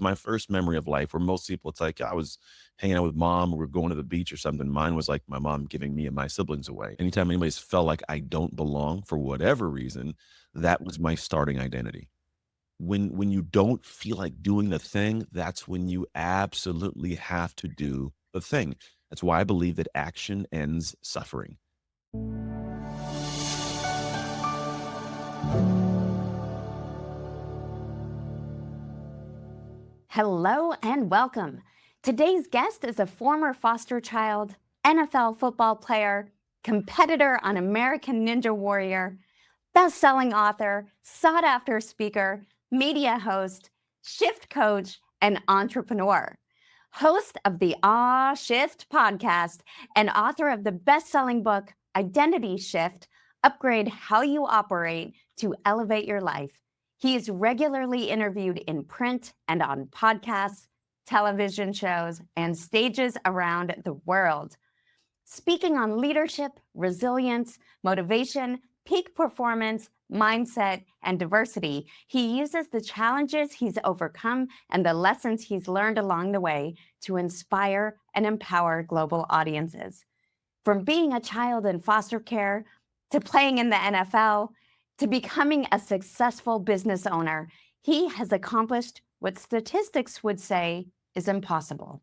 My first memory of life, where most people, it's like I was hanging out with mom, or we're going to the beach or something. Mine was like my mom giving me and my siblings away. Anytime anybody's felt like I don't belong for whatever reason, that was my starting identity. When you don't feel like doing the thing, that's when you absolutely have to do the thing. That's why I believe that action ends suffering. Hello and welcome. Today's guest is a former foster child, NFL football player, competitor on American Ninja Warrior, best-selling author, sought-after speaker, media host, shift coach, and entrepreneur. Host of the Shift podcast and author of the best-selling book, Identity Shift, Upgrade How You Operate to Elevate Your Life. He is regularly interviewed in print and on podcasts, television shows, and stages around the world. Speaking on leadership, resilience, motivation, peak performance, mindset, and diversity, he uses the challenges he's overcome and the lessons he's learned along the way to inspire and empower global audiences. From being a child in foster care to playing in the NFL, to becoming a successful business owner, he has accomplished what statistics would say is impossible.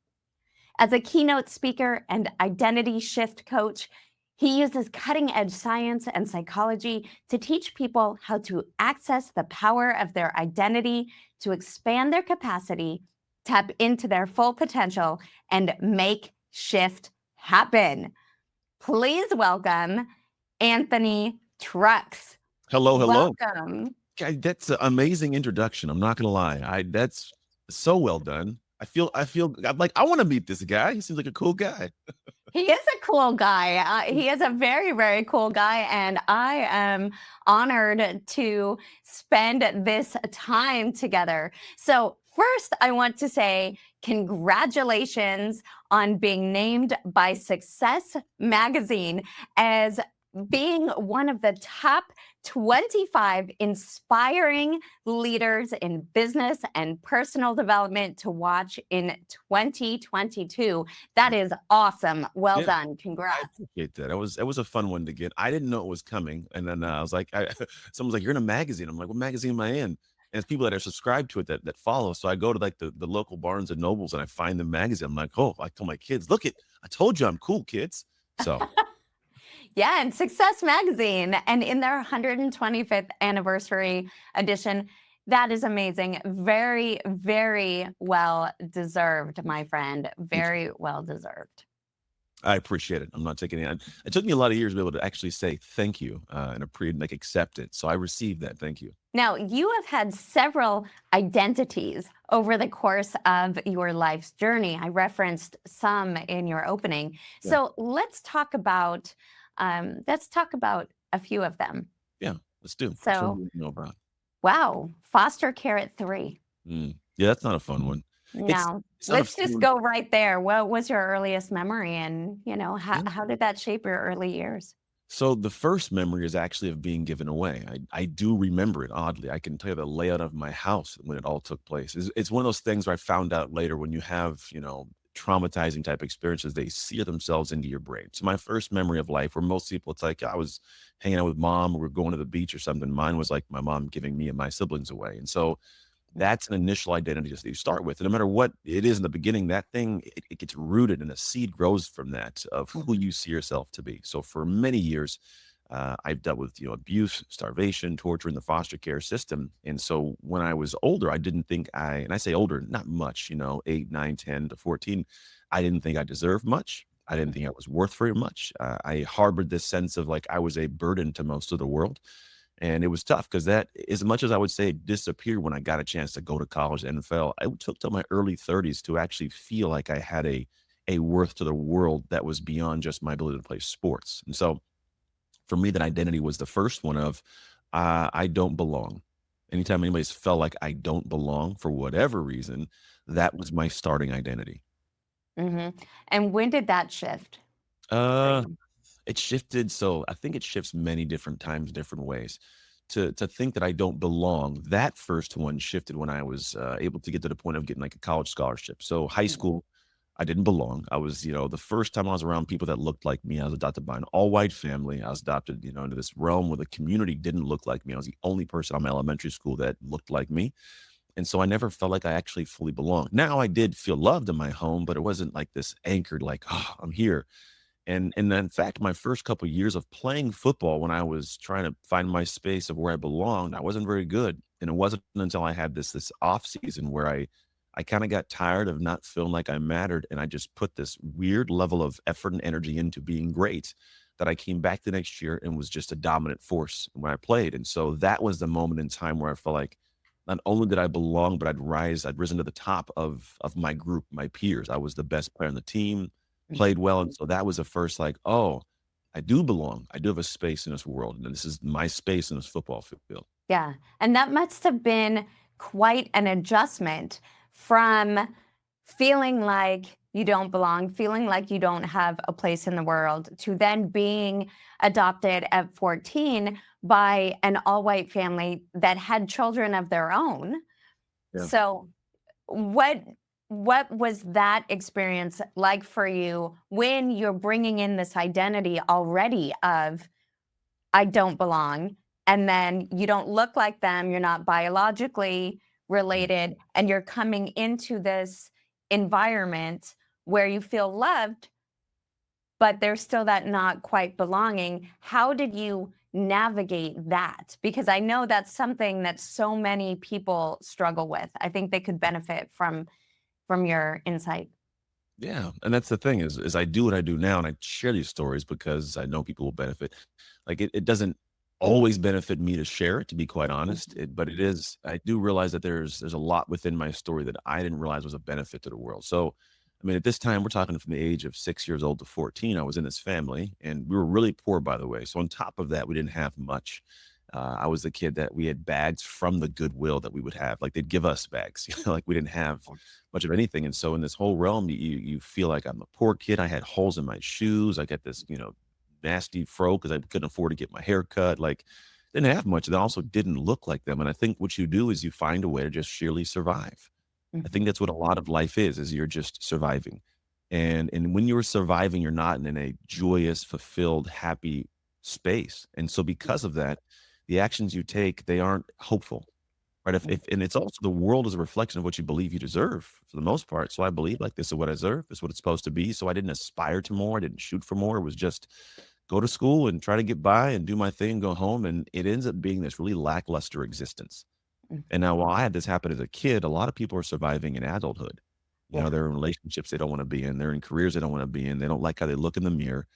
As a keynote speaker and identity shift coach, he uses cutting-edge science and psychology to teach people how to access the power of their identity, to expand their capacity, tap into their full potential, and make shift happen. Please welcome Anthony Trucks. Hello, hello. Welcome. That's an amazing introduction. I'm not gonna lie. That's so well done. I'm like, I want to meet this guy. He seems like a cool guy. He is a cool guy. He is a very, very cool guy. And I am honored to spend this time together. So, first, I want to say congratulations on being named by Success Magazine as being one of the top 25 inspiring leaders in business and personal development to watch in 2022. That is awesome. Well Yeah, done. I Congrats. appreciate that. It was a fun one to get. I didn't know it was coming, and then I was like, someone's like, "You're in a magazine." I'm like, "What magazine am I in?" And it's people that are subscribed to it that follow. So I go to like the local Barnes and Nobles and I find the magazine. I'm like, "Oh!" I tell my kids, "Look it! I told you I'm cool, kids." So Yeah, and Success Magazine, and in their 125th anniversary edition. That is amazing. Very, very well deserved, my friend. thank you. Very well deserved. I appreciate it. I'm not taking it. It took me a lot of years to be able to actually say thank you like accept it. So I received that. Thank you. Now, you have had several identities over the course of your life's journey. I referenced some in your opening. Yeah, So let's talk about a few of them. yeah. Let's do. Which one do So, you know about? wow, foster care at 3. Yeah, that's not a fun one. It's Now, it's not a let's fun just one. go right there. What was your earliest memory, and Yeah. how did that shape your early years? So the first memory is actually of being given away. I do remember it oddly. I can tell you the layout of my house when it all took place. It's one of those things where I found out later when you have, traumatizing type experiences, they sear themselves into your brain. So my first memory of life, where most people, it's like I was hanging out with mom, or we're going to the beach or something. Mine was like my mom giving me and my siblings away. And so that's an initial identity that you start with. And no matter what it is in the beginning, that thing, it gets rooted and a seed grows from that of who you see yourself to be. So for many years, I've dealt with abuse, starvation, torture in the foster care system. And so when I was older, I didn't think and I say older, not much, 8, 9, 10 to 14, I didn't think I deserved much. I didn't think I was worth very much. I harbored this sense of like I was a burden to most of the world. And it was tough because that, as much as I would say it disappeared when I got a chance to go to college, NFL, it took till my early 30s to actually feel like I had a worth to the world that was beyond just my ability to play sports. And so for me, that identity was the first one of I don't belong. Anytime anybody's felt like I don't belong for whatever reason, that was my starting identity. Hmm. And when did that shift for Uh, you? it shifted. So I think it shifts many different times, different ways. to think that I don't belong, that first one shifted when I was, able to get to the point of getting, like, a college scholarship. So, high Mm, school, I didn't belong. I was, the first time I was around people that looked like me, I was adopted by an all-white family. I was adopted, into this realm where the community didn't look like me. I was the only person on my elementary school that looked like me, and so I never felt like I actually fully belonged. Now, I did feel loved in my home, but it wasn't like this anchored, like, "Oh, I'm here." And in fact, my first couple years of playing football when I was trying to find my space of where I belonged, I wasn't very good. And it wasn't until I had this off season where I kind of got tired of not feeling like I mattered. And I just put this weird level of effort and energy into being great that I came back the next year and was just a dominant force when I played. And so that was the moment in time where I felt like not only did I belong, but I'd risen to the top of my group, my peers. I was the best player on the team, mm. played well, and so that was the first like, "Oh, I do belong. I do have a space in this world, and this is my space in this football field." Yeah. And that must have been quite an adjustment from feeling like you don't belong, feeling like you don't have a place in the world, to then being adopted at 14 by an all white family that had children of their own. Yeah. So, what what was that experience like for you when you're bringing in this identity already of I don't belong, and then you don't look like them, you're not biologically Mm. related, and you're coming into this environment where you feel loved, but there's still that not quite belonging. How did you navigate that? Because I know that's something that so many people struggle with. I think they could benefit from your insight. Yeah, and that's the thing is I do what I do now, and I share these stories because I know people will benefit. Like, it doesn't always benefit me to share it, to be quite honest, Mhm. but it is I do realize that there's a lot within my story that I didn't realize was a benefit to the world. So, I mean, at this time, we're talking from the age of 6 years old to 14, I was in this family, and we were really poor, by the way. So on top of that, we didn't have much. I was the kid that we had bags from the Goodwill that we would have. Like, they'd give us bags, like, we didn't have much of anything, and so in this whole realm, you feel like I'm a poor kid. I had holes in my shoes. I got this, nasty fro because I couldn't afford to get my hair cut, like, didn't have much, and I also didn't look like them, and I think what you do is you find a way to just sheerly survive. I think Mhm. that's what a lot of life is you're just surviving, and when you're surviving, you're not in a joyous, fulfilled, happy space, and so because of that, the actions you take, they aren't hopeful. Right, if and it's also the world is a reflection of what you believe you deserve for the most part, so I believe, like, this is what I deserve, this is what it's supposed to be, so I didn't aspire to more, I didn't shoot for more, it was just go to school and try to get by and do my thing, go home, and it ends up being this really lackluster existence. And Mhm. now while I had this happen as a kid, a lot of people are surviving in adulthood. Yeah. They're in relationships they don't wanna be in, they're in careers they don't wanna be in, they don't like how they look in the mirror,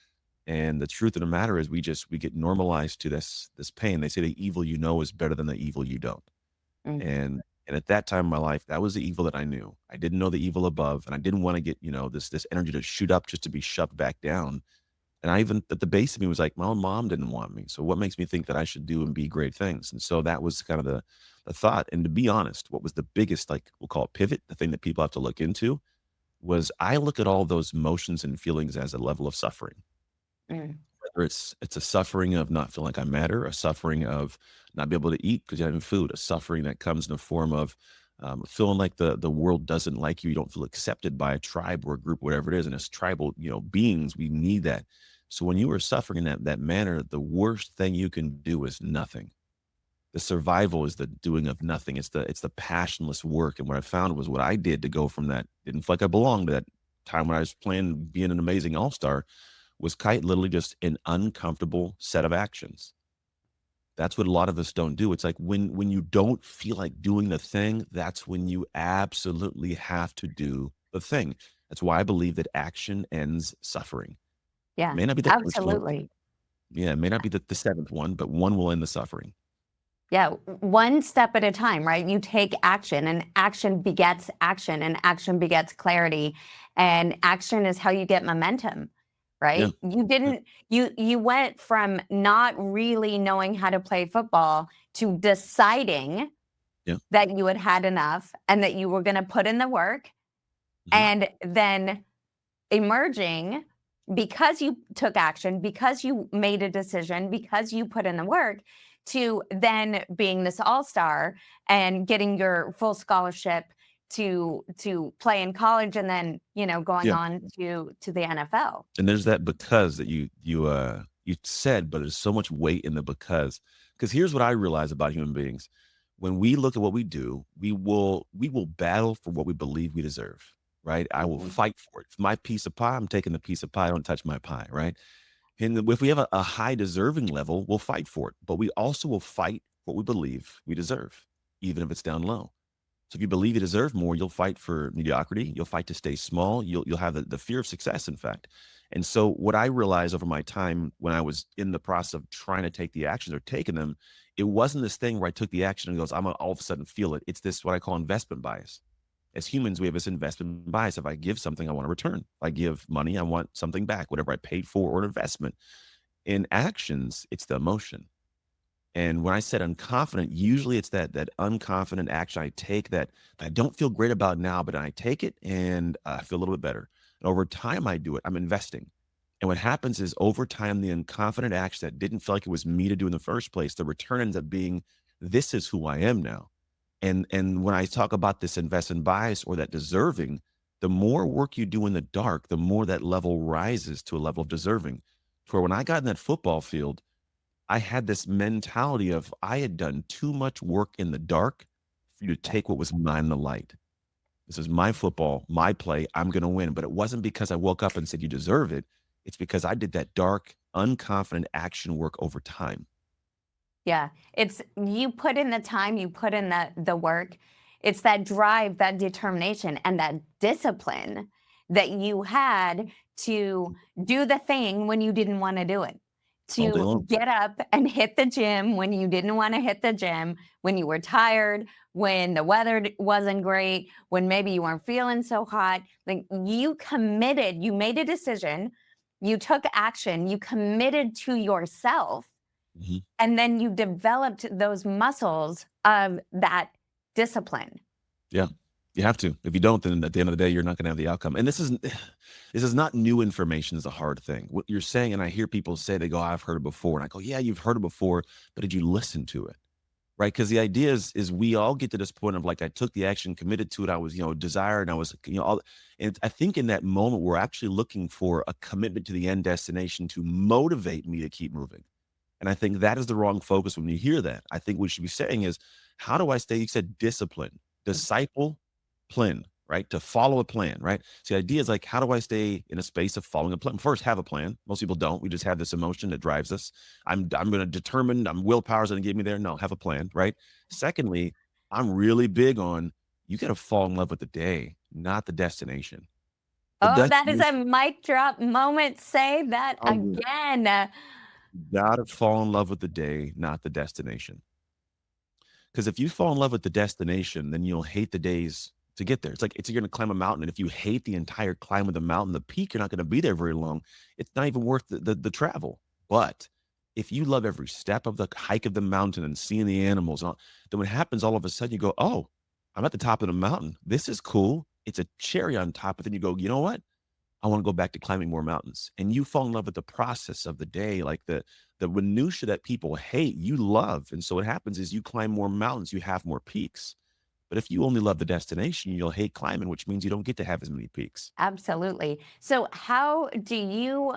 and the truth of the matter is we get normalized to this pain. They say the evil you know is better than the evil you don't. Mhm. And at that time in my life, that was the evil that I knew. I didn't know the evil above, and I didn't wanna get, this energy to shoot up just to be shoved back down. And I even at the base of me was like, "My own mom didn't want me, so what makes me think that I should do and be great things?" And so that was kind of the thought. And to be honest, what was the biggest, like, we'll call it pivot, the thing that people have to look into, was I look at all those emotions and feelings as a level of suffering. Mm. Whether it's a suffering of not feeling like I matter, a suffering of not be able to eat because you don't have food, a suffering that comes in the form of, feeling like the world doesn't like you, you don't feel accepted by a tribe or a group, whatever it is, and as tribal, beings, we need that. So when you are suffering in that manner, the worst thing you can do is nothing. The survival is the doing of nothing. It's the passionless work, and what I found was what I did to go from that didn't feel like I belonged to that time when I was playing being an amazing all-star was quite literally just an uncomfortable set of actions. That's what a lot of us don't do. It's like when you don't feel like doing the thing, that's when you absolutely have to do the thing. That's why I believe that action ends suffering. Yeah, May not be the first one. absolutely. Yeah, it may not be the seventh one, but one will end the suffering. Yeah, one step at a time, right? You take action, and action begets action, and action begets clarity, and action is how you get momentum, Yeah. right? You Yeah. didn't you went from not really knowing how to play football to deciding Yeah. that you had had enough and that you were gonna put in the work, Mhm. and then emerging because you took action, because you made a decision, because you put in the work, to then being this all-star and getting your full scholarship to play in college and then, going Yeah. on to the NFL. And there's that because that you said, but there's so much weight in the because here's what I realize about human beings. When we look at what we do, we will battle for what we believe we deserve, right? I will Mhm. fight for it. For my piece of pie, I'm taking the piece of pie. Don't touch my pie, right? And if we have a high deserving level, we'll fight for it. But we also will fight what we believe we deserve, even if it's down low. So if you believe you deserve more, you'll fight for mediocrity. You'll fight to stay small. You'll have the fear of success, in fact. And so what I realized over my time when I was in the process of trying to take the actions or taking them, it wasn't this thing where I took the action and goes, I'm gonna all of a sudden feel it. It's this what I call investment bias. As humans, we have this investment bias. If I give something, I want to return. If I give money, I want something back, whatever I paid for or an investment. In actions, it's the emotion. And when I said unconfident, usually it's that unconfident action I take that I don't feel great about now, but I take it and I feel a little bit better. And over time, I do it. I'm investing. And what happens is over time, the unconfident action that didn't feel like it was me to do in the first place, the return ends up being, this is who I am now. And when I talk about this investment bias or that deserving, the more work you do in the dark, the more that level rises to a level of deserving. To where when I got in that football field, I had this mentality of I had done too much work in the dark for you to Yeah. take what was mine in the light. This is my football, my play. I'm going to win. But it wasn't because I woke up and said, you deserve it. It's because I did that dark, unconfident action work over time. Yeah, it's you put in the time, you put in the work. It's that drive, that determination, and that discipline that you had to do the thing when you didn't want to do it. All day To long. get up and hit the gym when you didn't want to hit the gym, when you were tired, when the weather wasn't great, when maybe you weren't feeling so hot. Like you committed, you made a decision, you took action, you committed to yourself, Mhm. and then you developed those muscles of that discipline. Yeah. You have to. If you don't, then at the end of the day, you're not going to have the outcome. And this is this is not new information is a hard thing. What you're saying, and I hear people say, they go, I've heard it before. And I go, yeah, you've heard it before, but did you listen to it? Right? Because the idea is we all get to this point of like I took the action, committed to it. I was, desired, and I was, all. And I think in that moment we're actually looking for a commitment to the end destination to motivate me to keep moving. And I think that is the wrong focus when you hear that. I think what you should be saying is, how do I stay? You said discipline, disciple, plan, right? To follow a plan, right? So the idea is like, how do I stay in a space of following a plan? First, have a plan. Most people don't. We just have this emotion that drives us. I'm going to determine. Willpower's going to get me there. No, have a plan, right? Secondly, I'm really big on you got to fall in love with the day, not the destination. The Oh, that is destination. a mic drop moment. Say that again. You got to fall in love with the day, not the destination. Because if you fall in love with the destination, then you'll hate the days to get there. It's like you're going to climb a mountain, and if you hate the entire climb of the mountain, the peak, you're not going to be there very long. It's not even worth the travel. But if you love every step of the hike of the mountain and seeing the animals, then what happens all of a sudden, you go, oh, I'm at the top of the mountain. This is cool. It's a cherry on top. But then you go, you know what? I want to go back to climbing more mountains. And you fall in love with the process of the day, like the minutia that people hate, you love. And so what happens is you climb more mountains, you have more peaks. But if you only love the destination, you'll hate climbing, which means you don't get to have as many peaks. Absolutely. So, how do you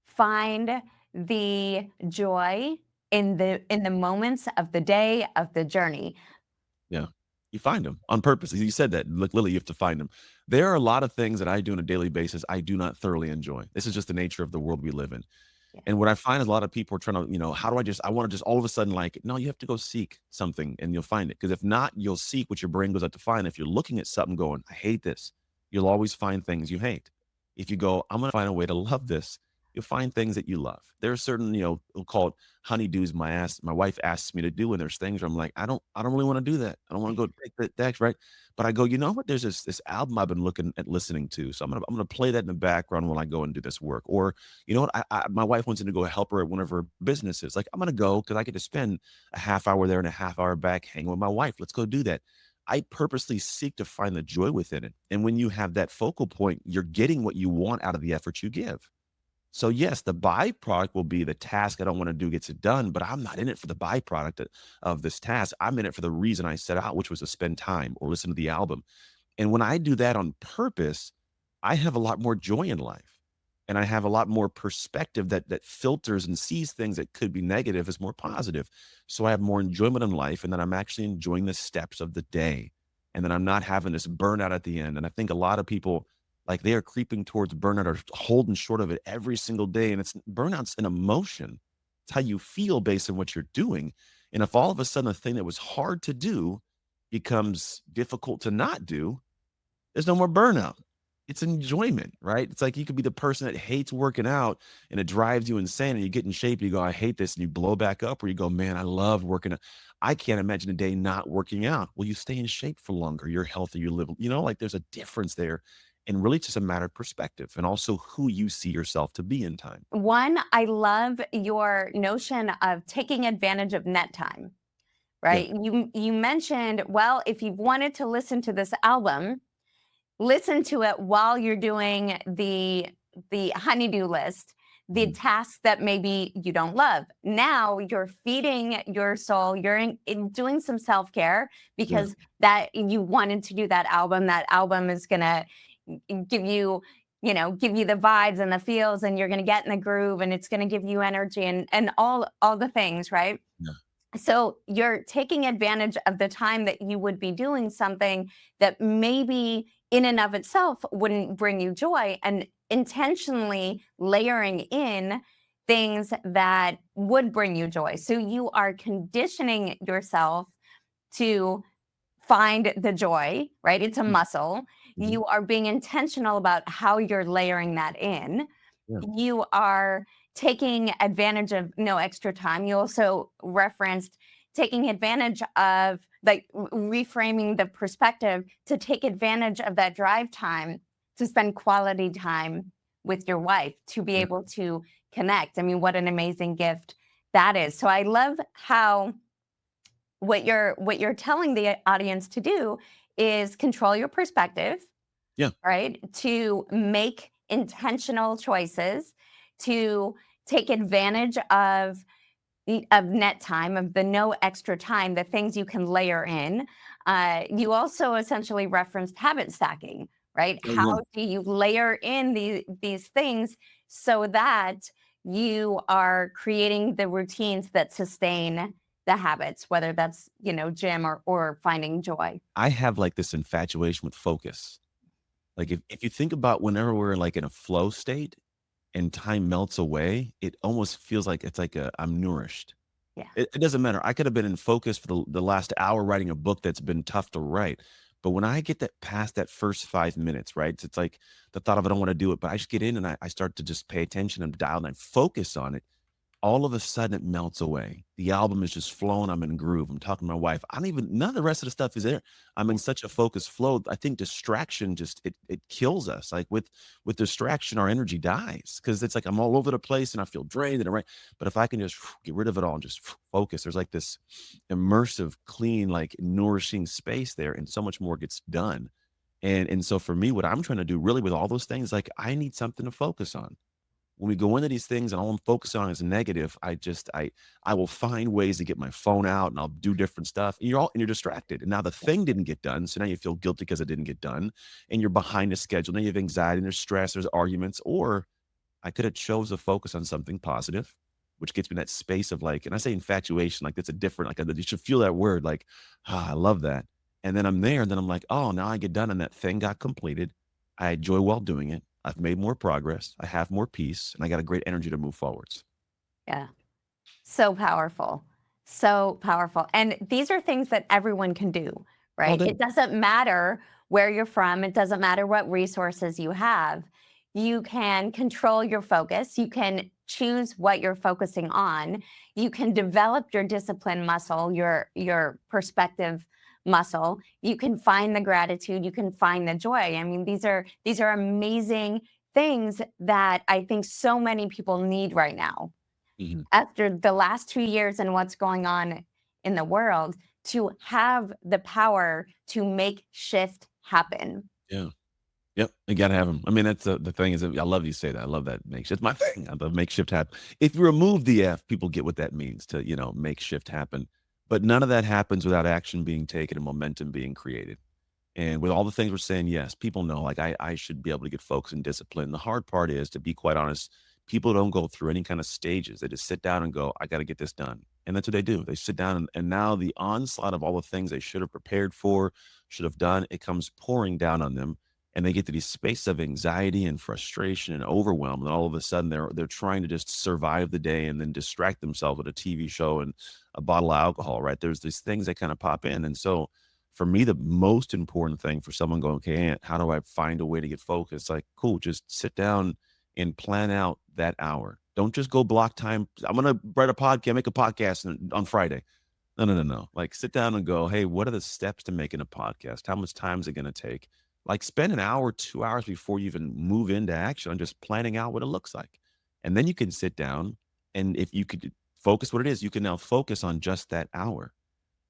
find the joy in the moments of the day of the journey? Yeah. You find them on purpose. You said that. Look, Lily, you have to find them. There are a lot of things that I do on a daily basis I do not thoroughly enjoy. This is just the nature of the world we live in. Yeah. And what I find is a lot of people are trying to, how do I want to just all of a sudden like, no, you have to go seek something and you'll find it. Because if not, you'll seek what your brain goes out to find. If you're looking at something going, I hate this, you'll always find things you hate. If you go, I'm going to find a way to love this, you'll find things that you love. There are certain, we'll call it honeydews my wife asks me to do. And there's things where I'm like, I don't really want to do that. I don't want to go take that, right? But I go, you know what? There's this album I've been looking at listening to. So I'm gonna play that in the background while I go and do this work. Or you know what? My wife wants me to go help her at one of her businesses. Like I'm gonna go because I get to spend a half hour there and a half hour back hanging with my wife. Let's go do that. I purposely seek to find the joy within it. And when you have that focal point, you're getting what you want out of the effort you give. So yes, the byproduct will be the task I don't want to do gets it done, but I'm not in it for the byproduct of this task. I'm in it for the reason I set out, which was to spend time or listen to the album. And when I do that on purpose, I have a lot more joy in life. And I have a lot more perspective that filters and sees things that could be negative as more positive. So I have more enjoyment in life, and then I'm actually enjoying the steps of the day. And then I'm not having this burnout at the end. And I think a lot of people, like, they are creeping towards burnout or holding short of it every single day. And it's burnout's an emotion. It's how you feel based on what you're doing. And if all of a sudden a thing that was hard to do becomes difficult to not do, there's no more burnout. It's enjoyment, right? It's like you could be the person that hates working out and it drives you insane and you get in shape and you go, I hate this, and you blow back up, or you go, man, I love working out. I can't imagine a day not working out. Well, you stay in shape for longer, you're healthy, you live, like there's a difference there. And really it's just a matter of perspective and also who you see yourself to be in time. One, I love your notion of taking advantage of net time, Yeah. right? You mentioned, well, if you've wanted to listen to this album, listen to it while you're doing the honeydew list, the Mhm. tasks that maybe you don't love. Now you're feeding your soul, you're in doing some self-care Yeah. because that you wanted to do that album. That album is gonna give you, give you the vibes and the feels, and you're gonna get in the groove, and it's gonna give you energy and all the things, right? Yeah. So you're taking advantage of the time that you would be doing something that maybe in and of itself wouldn't bring you joy, and intentionally layering in things that would bring you joy. So you are conditioning yourself to find the joy, right? It's a Mhm. muscle. Mhm. You are being intentional about how you're layering that in. Yeah. You are taking advantage of no extra time. You also referenced taking advantage of, like, reframing the perspective to take advantage of that drive time to spend quality time with your wife, to be Yeah. able to connect. I mean, what an amazing gift that is. So I love how what you're telling the audience to do is control your perspective, Yeah. right? To make intentional choices, to take advantage of of net time, of the no extra time, the things you can layer in. You also essentially referenced habit stacking, right? Oh, yeah. How do you layer in these things so that you are creating the routines that sustain the habits, whether that's, gym or finding joy. I have like this infatuation with focus. Like if you think about whenever we're like in a flow state and time melts away, it almost feels like it's like I'm nourished. Yeah. It doesn't matter. I could have been in focus for the last hour writing a book that's been tough to write. But when I get that past that first 5 minutes, right? It's like the thought of I don't want to do it, but I just get in and I start to just pay attention and dial and I focus on it. All of a sudden it melts away. The album is just flowing. I'm in groove. I'm talking to my wife. I don't even none of the rest of the stuff is there. I'm in such a focused flow. I think distraction just it kills us. Like with distraction, our energy dies because it's like I'm all over the place and I feel drained and right. But if I can just get rid of it all and just focus, there's like this immersive, clean, like nourishing space there, and so much more gets done. And so for me, what I'm trying to do really with all those things, like I need something to focus on when we go into these things and all I'm focused on is negative, I will find ways to get my phone out and I'll do different stuff. And you're distracted. And now the thing didn't get done. So now you feel guilty because it didn't get done. And you're behind the schedule. Now you have anxiety and there's stress, there's arguments. Or I could have chose to focus on something positive, which gets me in that space of like, and I say infatuation, like that's a different, like you should feel that word, like, ah, I love that. And then I'm there, and then I'm like, oh, now I get done, and that thing got completed. I enjoy while doing it. I've made more progress. I have more peace, and I got a great energy to move forwards. Yeah. So powerful. So powerful. And these are things that everyone can do, All right? day. It doesn't matter where you're from, it doesn't matter what resources you have. You can control your focus, you can choose what you're focusing on, you can develop your discipline muscle, your perspective muscle. You can find the gratitude, you can find the joy. I mean, these are amazing things that I think so many people need right now Mhm. after the last 2 years and what's going on in the world, to have the power to make shift happen. Yeah. Yep, you gotta have them. I mean, that's the thing is, that I love you say that. I love that makeshift. It's my thing. I love makeshift happen. If you remove the F, people get what that means to, make shift happen. But none of that happens without action being taken and momentum being created. And with all the things we're saying, yes, people know like I should be able to get focused and discipline. The hard part is, to be quite honest, people don't go through any kind of stages. They just sit down and go, I got to get this done. And that's what they do. They sit down and now the onslaught of all the things they should have prepared for, should have done, it comes pouring down on them. And they get to these spaces of anxiety and frustration and overwhelm. And all of a sudden they're trying to just survive the day and then distract themselves with a TV show and a bottle of alcohol, right? There's these things that kind of pop in. And so for me, the most important thing for someone going, okay, Ant, how do I find a way to get focused? Like, cool, just sit down and plan out that hour. Don't just go block time. I'm gonna write a podcast, make a podcast on Friday. No, no, no, no. Like, sit down and go, hey, what are the steps to making a podcast? How much time is it gonna take? Like, spend an hour, 2 hours before you even move into action on just planning out what it looks like. And then you can sit down, and if you could focus what it is, you can now focus on just that hour,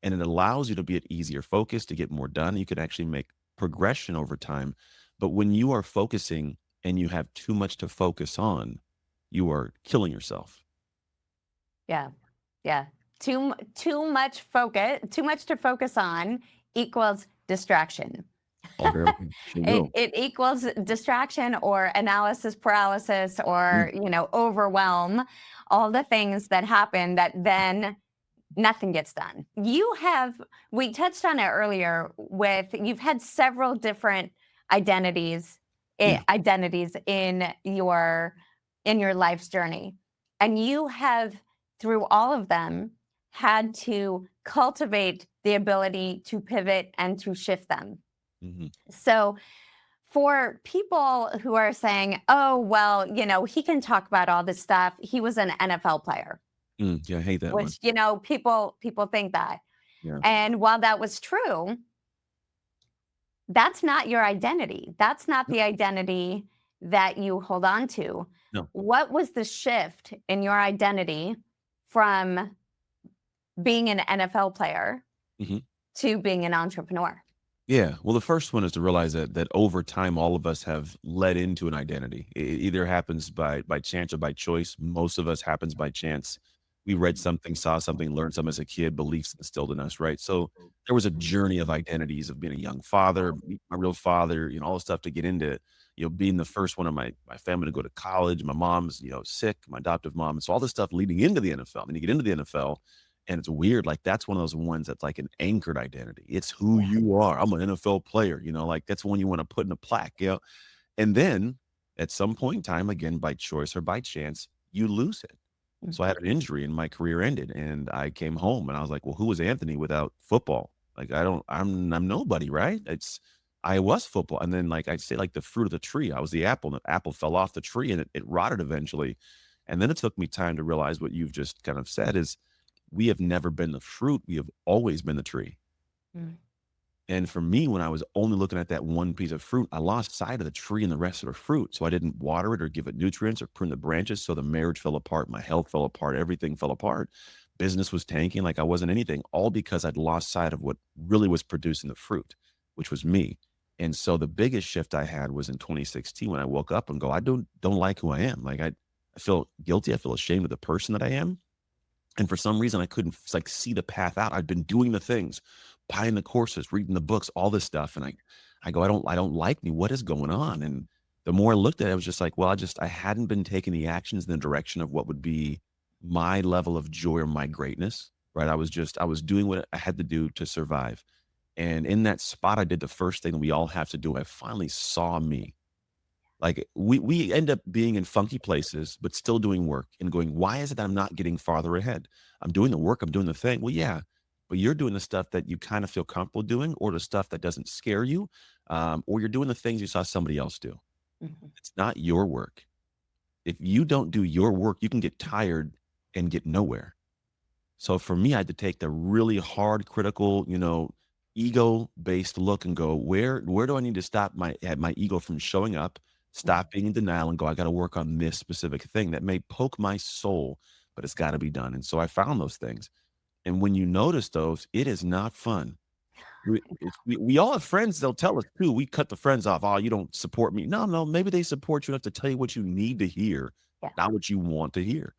and it allows you to be at easier focus to get more done. You can actually make progression over time. But when you are focusing and you have too much to focus on, you are killing yourself. Yeah. Yeah. Too much to focus on equals distraction. All very sure will. It equals distraction or analysis paralysis Mm, or, overwhelm, all the things that happen that then nothing gets done. We touched on it earlier with, you've had several different identities, yeah. identities in your life's journey. And you have, through all of them, had to cultivate the ability to pivot and to shift them. Hmm. So, for people who are saying, oh, well, he can talk about all this stuff. He was an NFL player, Yeah, I hate that one. which, people think that. Yeah. And while that was true, that's not your identity. That's not No, the identity that you hold on to. no. What was the shift in your identity from being an NFL player Mhm. to being an entrepreneur? Yeah. Well, the first one is to realize that over time, all of us have led into an identity. It either happens by chance or by choice. Most of us happens by chance. We read something, saw something, learned something as a kid, beliefs instilled in us, right? So there was a journey of identities of being a young father, meet my real father, all the stuff to get into, being the first one of my family to go to college. My mom's, sick, my adoptive mom. And so all this stuff leading into the NFL. And you get into the NFL, and it's weird, like, that's one of those ones that's like an anchored identity. It's who Yeah. you are. I'm an NFL player, like, that's one you wanna put in a plaque. And then, at some point in time, again, by choice or by chance, you lose it. So I Mhm. had an injury and my career ended, and I came home, and I was like, "Well, who is Anthony without football? Like, I'm nobody, right?" I was football, and then, like, I'd say, like, the fruit of the tree, I was the apple, and the apple fell off the tree, and it rotted eventually, and then it took me time to realize what you've just kind of said is we have never been the fruit, we have always been the tree. Mm. And for me, when I was only looking at that one piece of fruit, I lost sight of the tree and the rest of the fruit. So I didn't water it or give it nutrients or prune the branches. So the marriage fell apart, my health fell apart, everything fell apart. Business was tanking, like I wasn't anything, all because I'd lost sight of what really was producing the fruit, which was me. And so the biggest shift I had was in 2016 when I woke up and go, I don't like who I am. Like I feel guilty. I feel ashamed of the person that I am. And for some reason, I couldn't like see the path out. I'd been doing the things, buying the courses, reading the books, all this stuff, and I go, I don't like me. What is going on? And the more I looked at it, I was just like, well, I hadn't been taking the actions in the direction of what would be my level of joy or my greatness. Right. I was doing what I had to do to survive. And in that spot, I did the first thing we all have to do. I finally saw me. Like, we end up being in funky places, but still doing work and going, "Why is it that I'm not getting farther ahead? I'm doing the work, I'm doing the thing." Well, yeah, but you're doing the stuff that you kinda feel comfortable doing or the stuff that doesn't scare you, or you're doing the things you saw somebody else do. Mhm. It's not your work. If you don't do your work, you can get tired and get nowhere. So for me, I had to take the really hard, critical, ego-based look and go, where do I need to stop my ego from showing up, Mhm. stop being in denial and go, I got to work on this specific thing that may poke my soul, but it's got to be done. And so I found those things. And when you notice those, it is not fun. We all have friends, they'll tell us too, we cut the friends off, "Oh, you don't support me." No, no, maybe they support you enough to tell you what you need to hear, Yeah. not what you want to hear.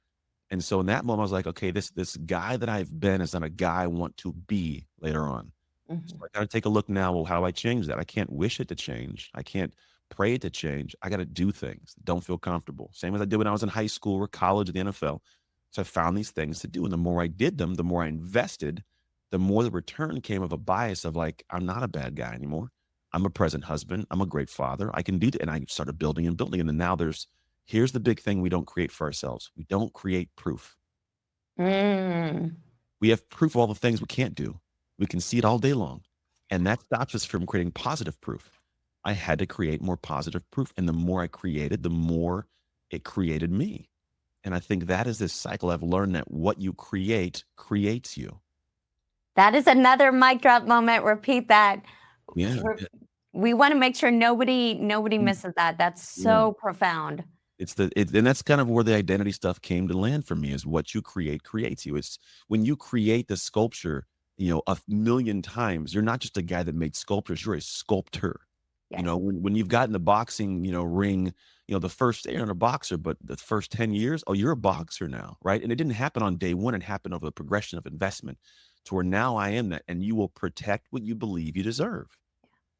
And so in that moment, I was like, "Okay, this guy that I've been is not a guy I want to be later on." So Mhm. I gotta take a look now, well, how do I change that? I can't wish it to change. I can't pray it to change. I gotta do things that don't feel comfortable. Same as I did when I was in high school or college or the NFL. So I found these things to do. And the more I did them, the more I invested, the more the return came of a bias of like, I'm not a bad guy anymore. I'm a present husband. I'm a great father. I can do that. And I started building and building. And then now here's the big thing we don't create for ourselves. We don't create proof. Mm. We have proof of all the things we can't do. We can see it all day long. And that stops us from creating positive proof. I had to create more positive proof. And the more I created, the more it created me. And I think that is this cycle. I've learned that what you create creates you. That is another mic drop moment. Repeat that. Yeah. Re- We want to make sure nobody Mm, misses that. That's yeah. so profound. And that's kind of where the identity stuff came to land for me is what you create creates you. It's when you create the sculpture, a million times, you're not just a guy that made sculptures, you're a sculptor. Yes. When you've gotten the boxing, ring, the first day you're a boxer, but the first 10 years, oh, you're a boxer now, right? And it didn't happen on day one. It happened over the progression of investment to where now I am that, and you will protect what you believe you deserve.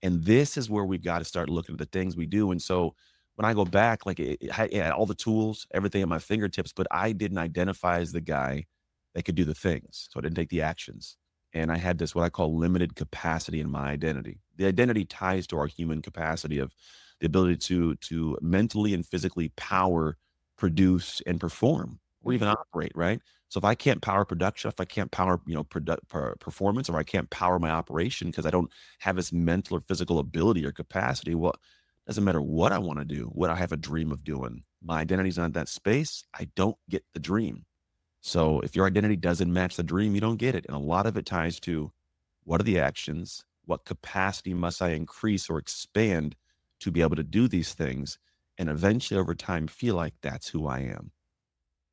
And this is where we've got to start looking at the things we do. And so when I go back, like it had all the tools, everything at my fingertips, but I didn't identify as the guy that could do the things. So I didn't take the actions. And I had this, what I call limited capacity in my identity. The identity ties to our human capacity of the ability to mentally and physically power, produce, and perform or even operate, right? So if I can't power production, if I can't power, performance, or I can't power my operation because I don't have this mental or physical ability or capacity, well, it doesn't matter what I want to do, what I have a dream of doing. My identity's not in that space. I don't get the dream. So if your identity doesn't match the dream, you don't get it. And a lot of it ties to what are the actions? What capacity must I increase or expand to be able to do these things? And eventually over time, feel like that's who I am.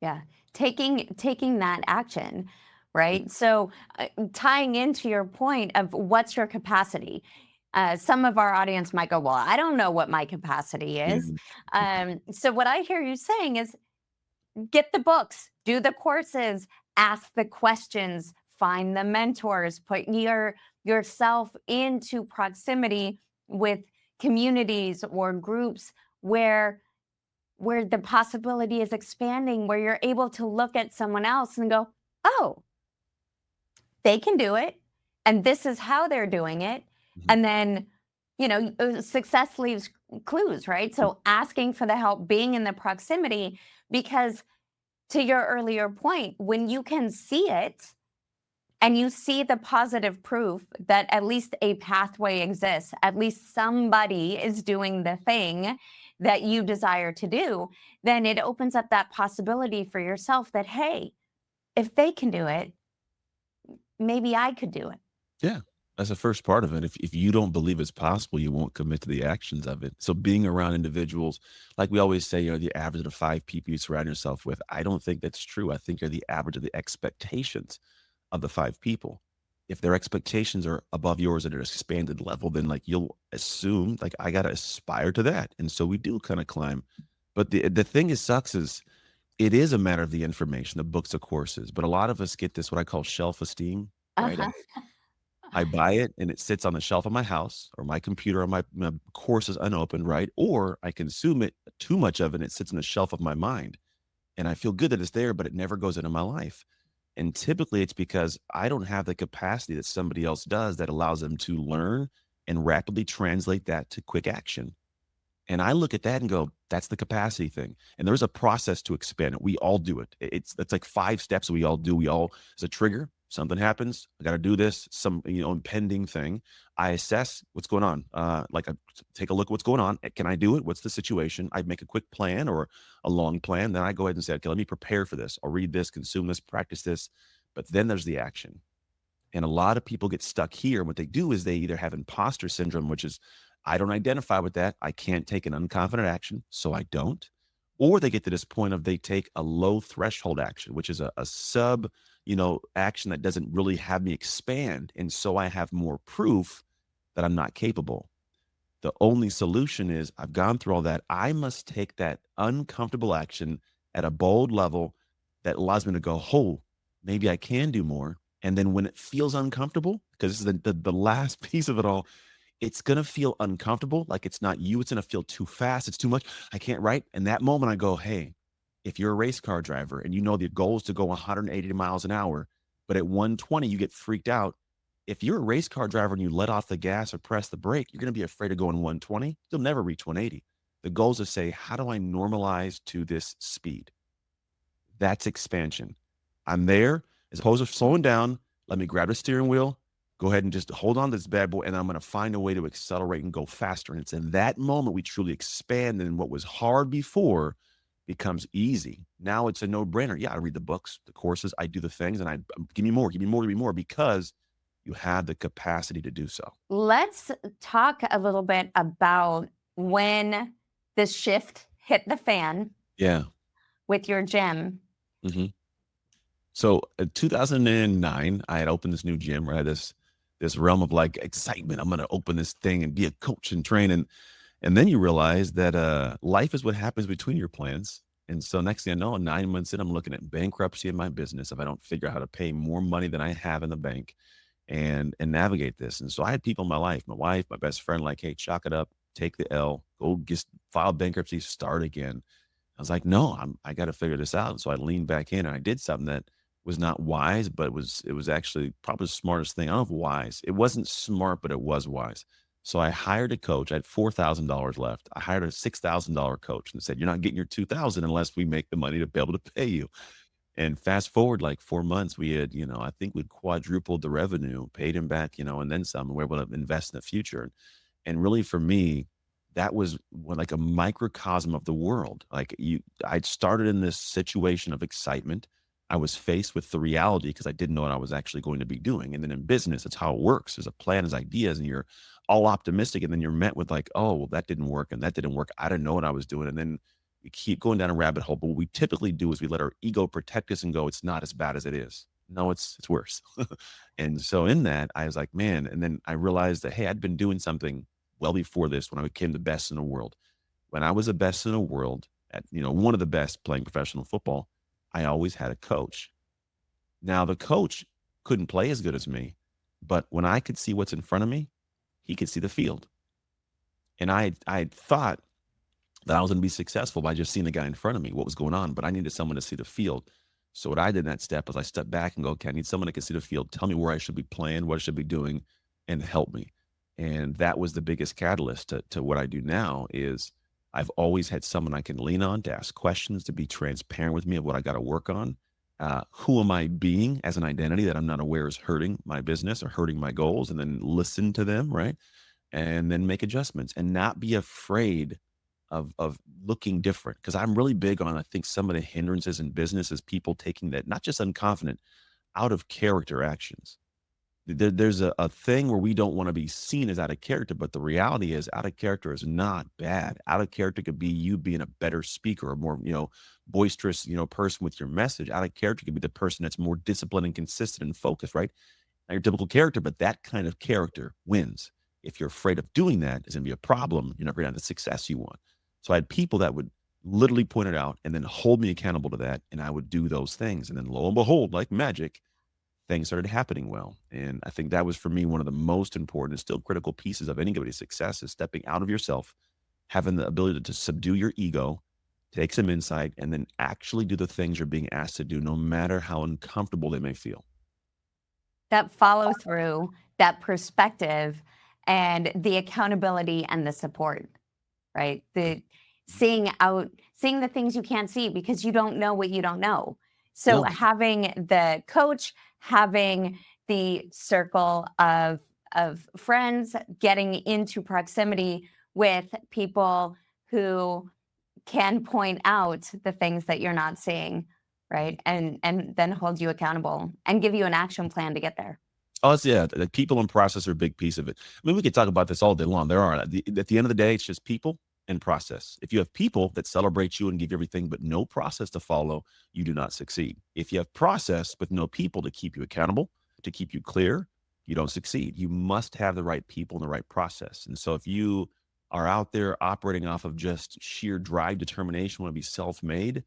Yeah. Taking that action, right? So tying into your point of what's your capacity. Some of our audience might go, well, I don't know what my capacity Yeah. is. So what I hear you saying is get the books, do the courses, ask the questions, find the mentors, put yourself into proximity with communities or groups where the possibility is expanding, where you're able to look at someone else and go, oh, they can do it. And this is how they're doing it. Mhm. And then, success leaves clues, right? So asking for the help, being in the proximity, because to your earlier point, when you can see it and you see the positive proof that at least a pathway exists, at least somebody is doing the thing that you desire to do, then it opens up that possibility for yourself that, hey, if they can do it, maybe I could do it. Yeah. That's the first part of it. If you don't believe it's possible, you won't commit to the actions of it. So being around individuals, like we always say, you're the average of the 5 people you surround yourself with. I don't think that's true. I think you're the average of the expectations of the 5 people. If their expectations are above yours at an expanded level, then like you'll assume like I gotta aspire to that. And so we do kind of climb. But the thing is sucks is it is a matter of the information, the books, the courses. But a lot of us get this what I call self esteem, right? Uh-huh. I buy it and it sits on the shelf of my house or my computer or my course is unopened, right? Or I consume it too much of it and it sits on the shelf of my mind. And I feel good that it's there, but it never goes into my life. And typically it's because I don't have the capacity that somebody else does that allows them to learn and rapidly translate that to quick action. And I look at that and go, that's the capacity thing. And there's a process to expand it. We all do it. It's like 5 steps we all do. We all as a trigger, something happens. I got to do this, some impending thing. I assess what's going on. Like I take a look at what's going on. Can I do it? What's the situation? I make a quick plan or a long plan. Then I go ahead and say, okay, let me prepare for this. I'll read this, consume this, practice this. But then there's the action. And a lot of people get stuck here. And what they do is they either have imposter syndrome, which is, I don't identify with that. I can't take an unconfident action, so I don't. or they get to this point of they take a low threshold action, which is a sub, action that doesn't really have me expand. And so I have more proof that I'm not capable. The only solution is I've gone through all that. I must take that uncomfortable action at a bold level that allows me to go, oh, maybe I can do more. And then when it feels uncomfortable, because this is the last piece of it all, it's going to feel uncomfortable. Like it's not you. It's going to feel too fast. It's too much. I can't write. And that moment I go, hey, if you're a race car driver and you know the goal is to go 180 miles an hour, but at 120, you get freaked out. If you're a race car driver and you let off the gas or press the brake, you're going to be afraid of going 120. You'll never reach 180. The goal is to say, how do I normalize to this speed? That's expansion. I'm there as opposed to slowing down. Let me grab the steering wheel, go ahead and just hold on to this bad boy, and I'm going to find a way to accelerate and go faster. And it's in that moment we truly expand, and what was hard before becomes easy. Now it's a no-brainer. Yeah, I read the books, the courses, I do the things, and I give me more, give me more, give me more, because you have the capacity to do so. Let's talk a little bit about when this shift hit the fan Yeah. with your gym. Mm-hmm. So in 2009, I had opened this new gym, right? This realm of like excitement. I'm going to open this thing and be a coach and train. And then you realize that life is what happens between your plans. And so next thing I know, 9 months in, I'm looking at bankruptcy in my business if I don't figure out how to pay more money than I have in the bank and navigate this. And so I had people in my life, my wife, my best friend, like, hey, chalk it up, take the L, go just file bankruptcy, start again. I was like, no, I got to figure this out. And so I leaned back in and I did something that was not wise, but it was actually probably the smartest thing. I don't know if wise. It wasn't smart, but it was wise. So I hired a coach. I had $4,000 left. I hired a $6,000 coach and said, "You're not getting your 2,000 unless we make the money to be able to pay you." And fast forward like 4 months, we had, I think we'd quadrupled the revenue, paid him back, and then some. And we're able to invest in the future. And really, for me, that was like a microcosm of the world. Like I'd started in this situation of excitement. I was faced with the reality because I didn't know what I was actually going to be doing. And then in business, it's how it works. There's a plan, there's ideas, and you're all optimistic. And then you're met with like, oh, well, that didn't work and that didn't work. I didn't know what I was doing. And then we keep going down a rabbit hole. But what we typically do is we let our ego protect us and go, it's not as bad as it is. No, it's worse. And so in that, I was like, man. And then I realized that, hey, I'd been doing something well before this when I became the best in the world. When I was the best in the world at, one of the best playing professional football, I always had a coach. Now the coach couldn't play as good as me, but when I could see what's in front of me, he could see the field. And I thought that I was going to be successful by just seeing the guy in front of me, what was going on, but I needed someone to see the field. So what I did in that step was I stepped back and go, okay, I need someone that can see the field, tell me where I should be playing, what I should be doing, and help me. And that was the biggest catalyst to what I do now is I've always had someone I can lean on to ask questions, to be transparent with me of what I got to work on. Who am I being as an identity that I'm not aware is hurting my business or hurting my goals, and then listen to them, right? And then make adjustments and not be afraid of looking different. Because I'm really big on, I think, some of the hindrances in business is people taking that, not just unconfident, out of character actions. There's a thing where we don't want to be seen as out of character, but the reality is out of character is not bad. Out of character could be you being a better speaker or more, boisterous, person with your message. Out of character could be the person that's more disciplined and consistent and focused, right? Not your typical character, but that kind of character wins. If you're afraid of doing that, it's going to be a problem. You're never going to have the success you want. So I had people that would literally point it out and then hold me accountable to that. And I would do those things. And then lo and behold, like magic, things started happening well. And I think that was for me one of the most important and still critical pieces of anybody's success is stepping out of yourself, having the ability to subdue your ego, take some insight, and then actually do the things you're being asked to do, no matter how uncomfortable they may feel. That follow through, that perspective, and the accountability and the support, right? The seeing the things you can't see because you don't know what you don't know. So No. having the coach, having the circle of friends, getting into proximity with people who can point out the things that you're not seeing, right? And then hold you accountable and give you an action plan to get there. Oh, yeah. The people and process are a big piece of it. I mean, we could talk about this all day long. There are at the end of the day, it's just people and process. If you have people that celebrate you and give you everything, but no process to follow, you do not succeed. If you have process but no people to keep you accountable, to keep you clear, you don't succeed. You must have the right people and the right process. And so if you are out there operating off of just sheer drive, determination, want to be self made,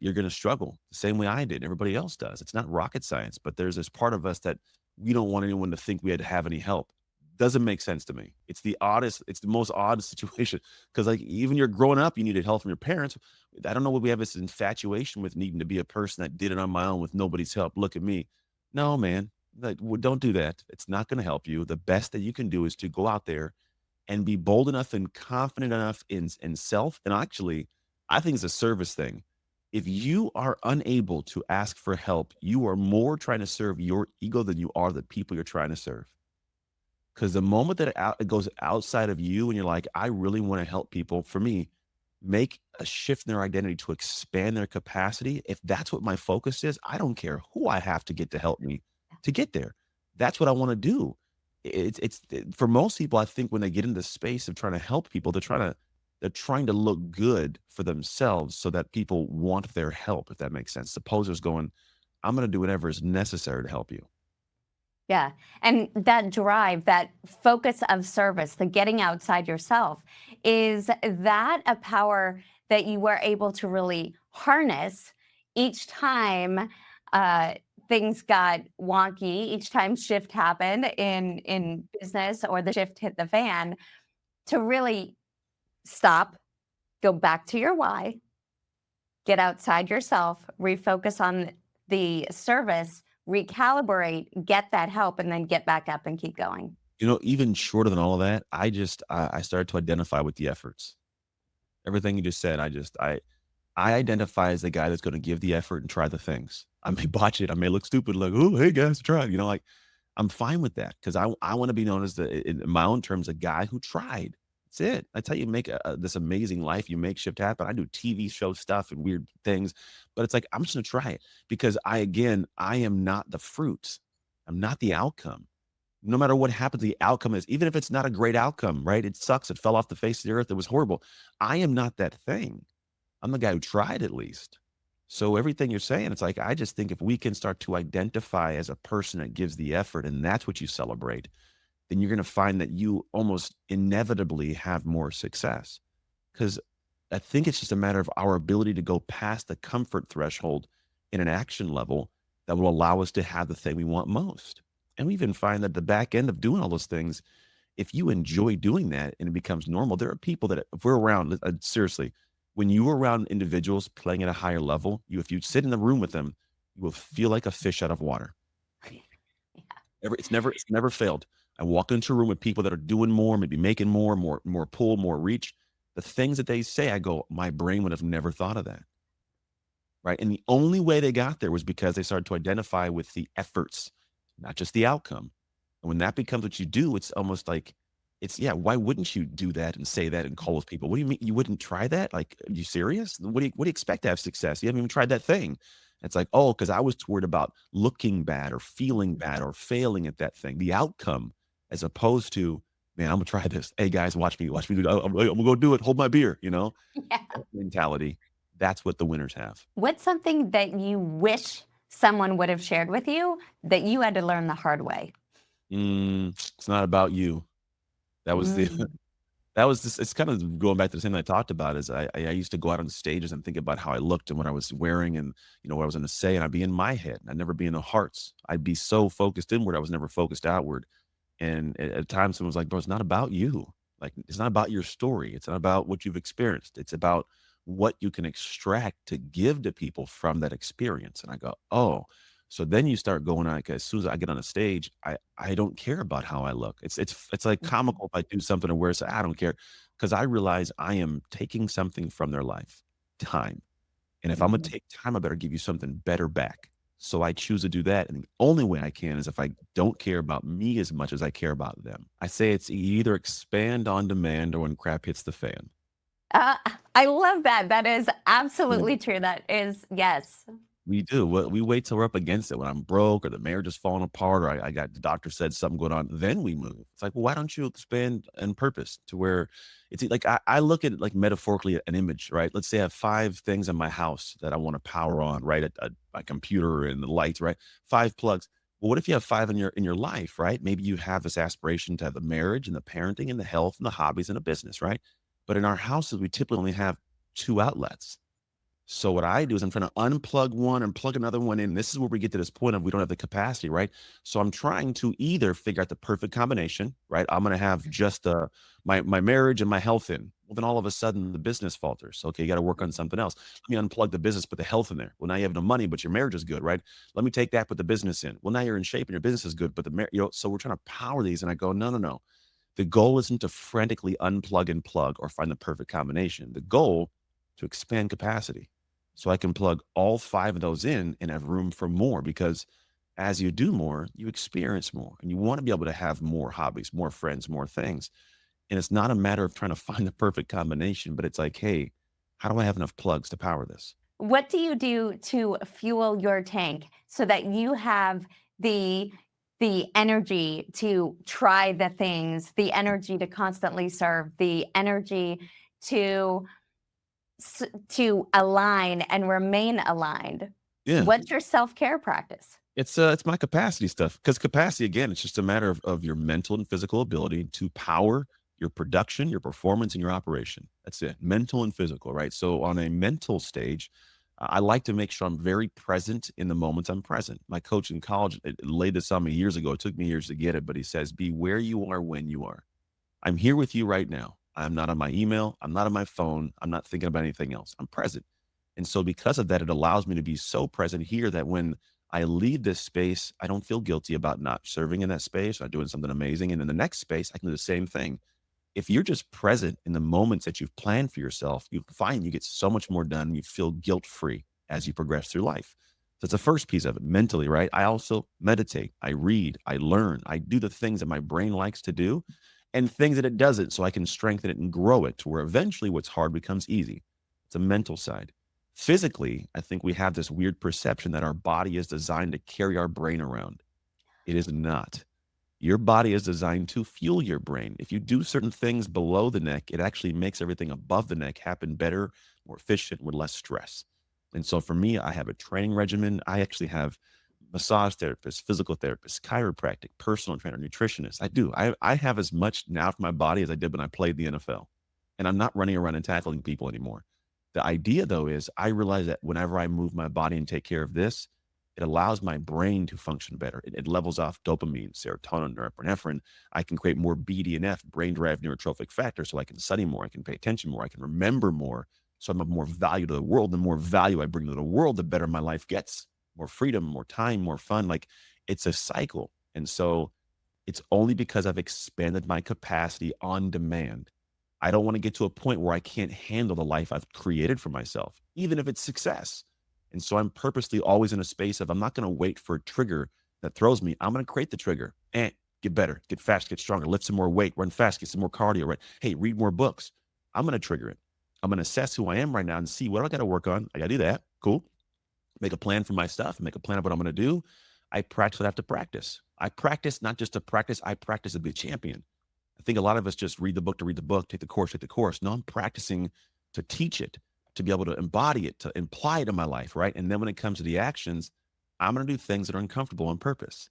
you're going to struggle the same way I did. Everybody else does. It's not rocket science, but there's this part of us that we don't want anyone to think we had to have any help. Doesn't make sense to me. It's the oddest, it's the most odd situation because, like, even you're growing up, you needed help from your parents. I don't know what we have this infatuation with needing to be a person that did it on my own with nobody's help. Look at me. No, man, like, don't do that. It's not going to help you. The best that you can do is to go out there and be bold enough and confident enough in self. And actually, I think it's a service thing. If you are unable to ask for help, you are more trying to serve your ego than you are the people you're trying to serve. Because the moment that it goes outside of you and you're like, I really want to help people, for me, make a shift in their identity to expand their capacity. If that's what my focus is, I don't care who I have to get to help me to get there. That's what I want to do. For most people, I think when they get into the space of trying to help people, they're trying to look good for themselves so that people want their help, if that makes sense. The poser's going, I'm going to do whatever is necessary to help you. Yeah. And that drive, that focus of service, the getting outside yourself, is that a power that you were able to really harness each time uh, things got wonky, each time shift happened in business or the shift hit the fan, to really stop, go back to your why, get outside yourself, refocus on the service, recalibrate, get that help, and then get back up and keep going. Even shorter than all of that, I started to identify with the efforts. Everything you just said, I identify as the guy that's gonna give the effort and try the things. I may botch it, I may look stupid, like, "Oh, hey, guys, try it," like, I'm fine with that because I wanna be known as in my own terms, a guy who tried. That's it. That's how you make this amazing life, you make shift happen. I do TV show stuff and weird things, but it's like, I'm just gonna try it because I am not the fruit. I'm not the outcome. No matter what happens, the outcome is even if it's not a great outcome, right? It sucks, it fell off the face of the earth, it was horrible. I am not that thing. I'm the guy who tried at least. So everything you're saying, it's like I just think if we can start to identify as a person that gives the effort and that's what you celebrate, then you're going to find that you almost inevitably have more success. Because I think it's just a matter of our ability to go past the comfort threshold in an action level that will allow us to have the thing we want most. And we even find that the back end of doing all those things, if you enjoy doing that and it becomes normal, there are people that if we're around, seriously, when you're around individuals playing at a higher level, if you sit in the room with them, you will feel like a fish out of water. It's never failed. I walk into a room with people that are doing more, maybe making more pull, more reach. The things that they say, I go, my brain would have never thought of that. Right. And the only way they got there was because they started to identify with the efforts, not just the outcome. And when that becomes what you do, it's almost like yeah, why wouldn't you do that and say that and call those people? What do you mean you wouldn't try that? Like, are you serious? What do you expect to have success? You haven't even tried that thing. It's like, oh, because I was worried about looking bad or feeling bad or failing at that thing, the outcome, as opposed to, man, I'm gonna try this. Hey guys, watch me do. I'm gonna go do it. Hold my beer. Yeah. That mentality. That's what the winners have. What's something that you wish someone would have shared with you that you had to learn the hard way? It's not about you. That was the Mm. that was just it's kind of going back to the same thing I talked about is I used to go out on stages and think about how I looked and what I was wearing and what I was gonna say, and I'd be in my head. I'd never be in the hearts. I'd be so focused inward, I was never focused outward. And at times someone was like, "Bro, it's not about you. Like, it's not about your story. It's not about what you've experienced. It's about what you can extract to give to people from that experience." And I go, "Oh." So then you start going on, like, as soon as I get on a stage, I don't care about how I look. It's like Mhm. comical if I do something or wear so I don't care because I realize I am taking something from their life, time. And if I'm gonna Mhm. take time, I better give you something better back. So I choose to do that, and the only way I can is if I don't care about me as much as I care about them. I say it's either expand on demand or when crap hits the fan. Uh, I love that. That is Yeah. absolutely true. That is, yes. We do. We wait till we're up against it when I'm broke or the marriage is falling apart or I got the doctor said something going on, then we move. It's like, well, why don't you expand and purpose to where it's like I look at it like metaphorically an image, right? Let's say I have 5 things in my house that I want to power on, right? My computer and the lights, right? 5 plugs. Well, what if you have 5 in your life, right? Maybe you have this aspiration to have the marriage and the parenting and the health and the hobbies and a business, right? But in our houses, we typically only have 2 outlets. So what I do is I'm trying to unplug one and plug another one in. This is where we get to this point of we don't have the capacity, right? So I'm trying to either figure out the perfect combination, right? I'm going to have just my marriage and my health in. Well, then all of a sudden the business falters. Okay, you got to work on something else. Let me unplug the business, put the health in there. Well, now you have no money, but your marriage is good, right? Let me take that, put the business in. Well, now you're in shape and your business is good, but so we're trying to power these, and I go, no, no, no. The goal isn't to frantically unplug and plug or find the perfect combination. The goal to expand capacity so I can plug all 5 of those in and have room for more because as you do more, you experience more and you want to be able to have more hobbies, more friends, more things. And it's not a matter of trying to find the perfect combination, but it's like, hey, how do I have enough plugs to power this? What do you do to fuel your tank so that you have the the energy to try the things, the energy to constantly serve, the energy to to align and remain aligned? Yeah. What's your self-care practice? It's my capacity stuff because capacity, again, it's just a matter of your mental and physical ability to power your production, your performance, and your operation. That's it. Mental and physical, right? So on a mental stage, I like to make sure I'm very present in the moments I'm present. My coach in college laid this on me years ago. It took me years to get it, but he says, be where you are when you are. I'm here with you right now. I'm not on my email. I'm not on my phone. I'm not thinking about anything else. I'm present. And so, because of that, it allows me to be so present here that when I leave this space, I don't feel guilty about not serving in that space or doing something amazing. And in the next space, I can do the same thing. If you're just present in the moments that you've planned for yourself, you find you get so much more done. You feel guilt free as you progress through life. So it's the first piece of it mentally, right? I also meditate, I read, I learn, I do the things that my brain likes to do and things that it doesn't so I can strengthen it and grow it to where eventually what's hard becomes easy. It's a mental side. Physically, I think we have this weird perception that our body is designed to carry our brain around. It is not. Your body is designed to fuel your brain. If you do certain things below the neck, it actually makes everything above the neck happen better, more efficient, with less stress. And so for me, I have a training regimen. I actually have massage therapists, physical therapists, chiropractic, personal trainer, nutritionist. I do. I have as much now for my body as I did when I played the NFL. And I'm not running around and tackling people anymore. The idea though is I realize that whenever I move my body and take care of this, it allows my brain to function better. It levels off dopamine, serotonin, norepinephrine. I can create more BDNF, brain derived neurotrophic factor, so I can study more, I can pay attention more, I can remember more. So I'm of more value to the world. The more value I bring to the world, the better my life gets. More freedom, more time, more fun. Like it's a cycle. And so it's only because I've expanded my capacity on demand. I don't want to get to a point where I can't handle the life I've created for myself, even if it's success. And so I'm purposely always in a space of I'm not going to wait for a trigger that throws me. I'm going to create the trigger and get better, get fast, get stronger, lift some more weight, run fast, get some more cardio, right? Hey, read more books. I'm going to trigger it. I'm going to assess who I am right now and see what I got to work on. I got to do that. Cool. Make a plan for my stuff, make a plan of what I'm going to do. I practice what I have to practice. I practice not just to practice, I practice to be a champion. I think a lot of us just read the book to read the book, take the course, take the course. No, I'm practicing to teach it, to be able to embody it, to imply it in my life, right? And then when it comes to the actions, I'm going to do things that are uncomfortable on purpose.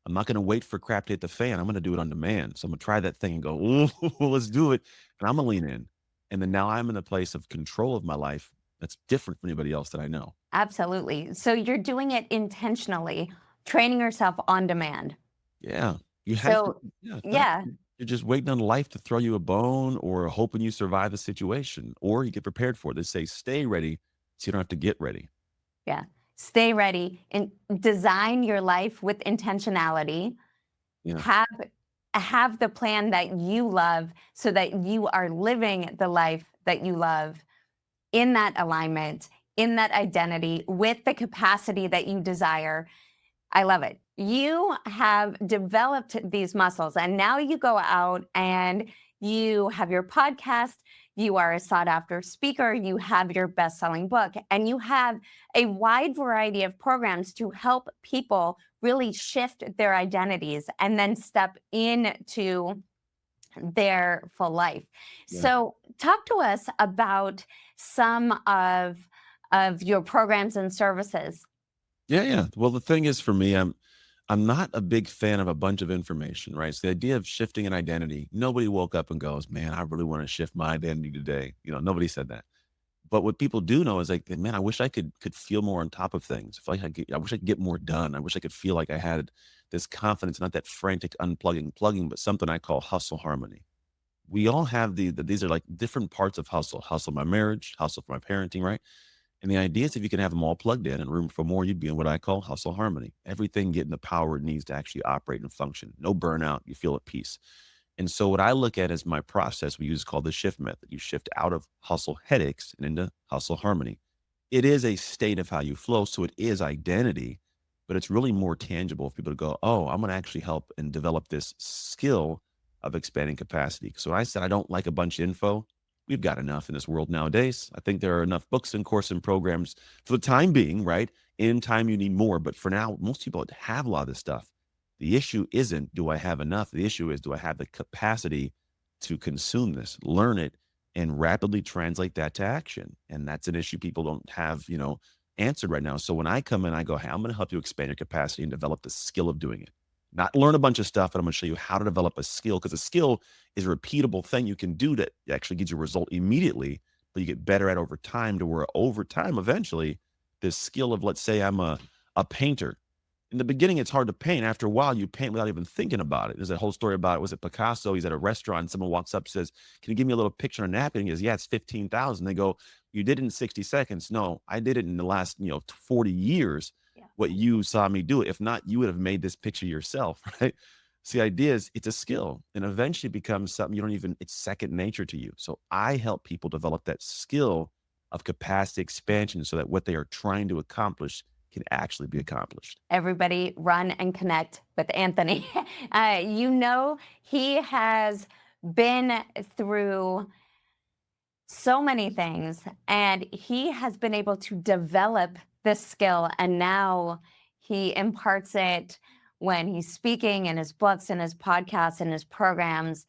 I'm not going to wait for crap to hit the fan. I'm going to do it on demand. So I'm going to try that thing and go, ooh, let's do it. And I'm going to lean in. And then now I'm in a place of control of my life that's different from anybody else that I know. Absolutely. So you're doing it intentionally, training yourself on demand. Yeah. You have to. So, Yeah. If not, yeah, you're just waiting on life to throw you a bone or hoping you survive the situation or you get prepared for it. They say stay ready so you don't have to get ready. yeah. Stay ready and design your life with intentionality. Yeah. Have have the plan that you love so that you are living the life that you love in that alignment, in that identity with the capacity that you desire. I love it. You have developed these muscles and now you go out and You have your podcast, you are a sought after speaker, you have your best selling book, and you have a wide variety of programs to help people really shift their identities and then step into their full life. Yeah. So, talk to us about some of your programs and services. Yeah, yeah. Well, the thing is for me, I'm not a big fan of a bunch of information, right? So the idea of shifting an identity, nobody woke up and goes, "Man, I really want to shift my identity today." Nobody said that. But what people do know is like, man, I wish I could feel more on top of things. I wish I could get more done. I wish I could feel like I had this confidence, not that frantic unplugging, plugging, but something I call hustle harmony. We all have these are like different parts of hustle. Hustle my marriage, hustle for my parenting, right? And the idea is if you can have them all plugged in and room for more, you'd be in what I call hustle harmony. Everything getting the power it needs to actually operate and function. No burnout. You feel at peace. And so what I look at as my process we use called the shift method. You shift out of hustle headaches and into hustle harmony. It is a state of how you flow. So it is identity, but it's really more tangible for people to go, oh, I'm going to actually help and develop this skill of expanding capacity. So when I said I don't like a bunch of info, we've got enough in this world nowadays. I think there are enough books and course and programs for the time being, right? In time, you need more. But for now, most people have a lot of this stuff. The issue isn't, do I have enough? The issue is, do I have the capacity to consume this, learn it, and rapidly translate that to action? And that's an issue people don't have, answered right now. So when I come in, I go, hey, I'm going to help you expand your capacity and develop the skill of doing it. Not learn a bunch of stuff, but I'm going to show you how to develop a skill because a skill is a repeatable thing you can do that actually gives you a result immediately, but you get better at over time to where over time, eventually, this skill of, let's say I'm a painter. In the beginning, it's hard to paint. After a while, you paint without even thinking about it. There's a whole story about it. Was it Picasso? He's at a restaurant. And someone walks up, says, "Can you give me a little picture on a napkin?" He goes, "Yeah, it's 15,000." They go, "You did it in 60 seconds." No, I did it in the last 40 years. Yeah. What you saw me do. If not, you would have made this picture yourself, right? So the idea is it's a skill and eventually becomes something you don't even, it's second nature to you. So I help people develop that skill of capacity expansion so that what they are trying to accomplish can actually be accomplished. Everybody run and connect with Anthony. He has been through so many things and he has been able to develop this skill, and now he imparts it when he's speaking in his books and his podcasts and his programs.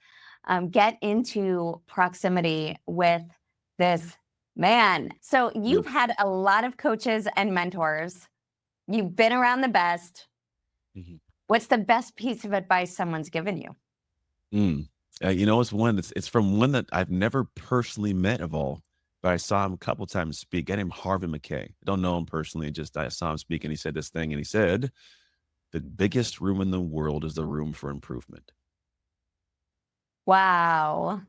Get into proximity with this man. So Yep. you've had a lot of coaches and mentors. You've been around the best. Mhm. What's the best piece of advice someone's given you? Mm. It's from one that I've never personally met of all, but I saw him a couple times speak. A guy named Harvey McKay. I don't know him personally. Just I saw him speak, and he said this thing, and he said, "The biggest room in the world is the room for improvement." Wow.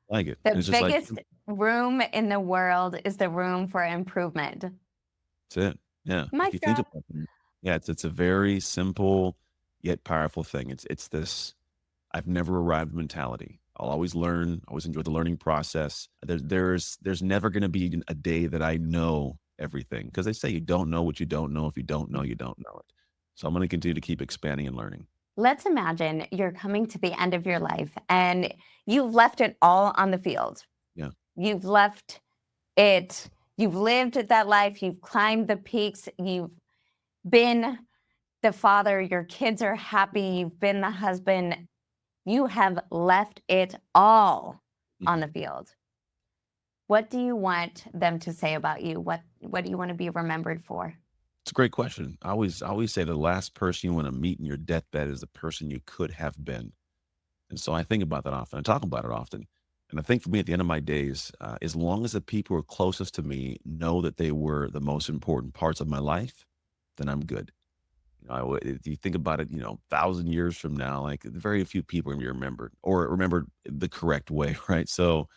I like it, The and it's just like biggest room in the world is the room for improvement. that's it. Yeah, if you Mic think drop. about it, yeah, it's a very simple yet powerful thing. It's this I've never arrived mentality. I'll always learn, always enjoy the learning process. There's never gonna be a day that I know everything because they say you don't know what you don't know. If you don't know, you don't know it. So I'm gonna continue to keep expanding and learning. Let's imagine you're coming to the end of your life and you've left it all on the field. Yeah. You've left it, you've lived that life, you've climbed the peaks, you've been the father, your kids are happy, you've been the husband, you have left it all on Mhm. the field. What do you want them to say about you? What do you want to be remembered for? It's a great question. I always say the last person you wanna meet in your deathbed is the person you could have been. And so I think about that often. I talk about it often. And I think for me, at the end of my days, as long as the people who are closest to me know that they were the most important parts of my life, then I'm good. If you think about it, 1,000 years from now, like very few people are going to be remembered or remembered the correct way, right? So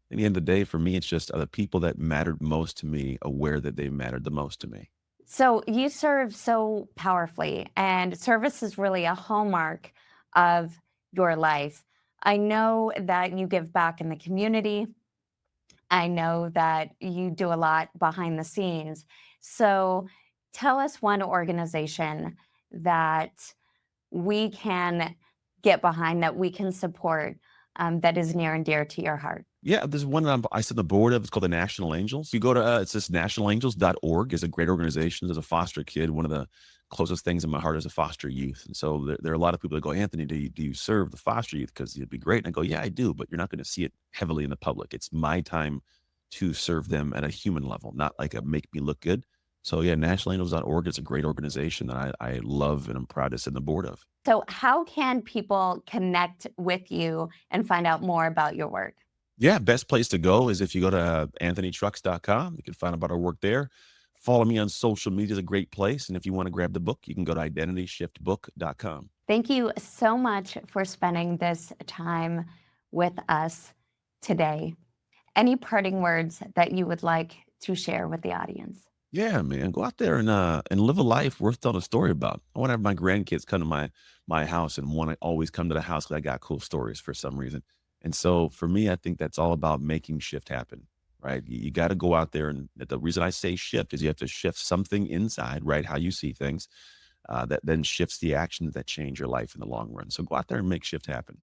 at the end of the day, for me, it's just are the people that mattered most to me aware that they mattered the most to me. So you serve so powerfully, and service is really a hallmark of your life. I know that you give back in the community. I know that you do a lot behind the scenes. So tell us one organization that we can get behind, that we can support, that is near and dear to your heart? Yeah, there's one that I sit on the board of. It's called the National Angels. You go to it's just nationalangels.org is a great organization. As a foster kid, one of the closest things in my heart is a foster youth. And so there are a lot of people that go, Anthony, do you serve the foster youth? Because it'd be great. And I go, yeah, I do, but you're not going to see it heavily in the public. It's my time to serve them at a human level, not like a make me look good. So yeah, nationalangels.org is a great organization that I love and I'm proud to sit on the board of. So, how can people connect with you and find out more about your work? Yeah, best place to go is if you go to anthonytrucks.com. You can find out about our work there. Follow me on social media is a great place. And if you want to grab the book, you can go to identityshiftbook.com. Thank you so much for spending this time with us today. Any parting words that you would like to share with the audience? Yeah, man, go out there and live a life worth telling a story about. I want to have my grandkids come to my house and want to always come to the house because I got cool stories for some reason. And so for me, I think that's all about making shift happen, right? You got to go out there, and the reason I say shift is you have to shift something inside, right? How you see things, that then shifts the actions that change your life in the long run. So go out there and make shift happen.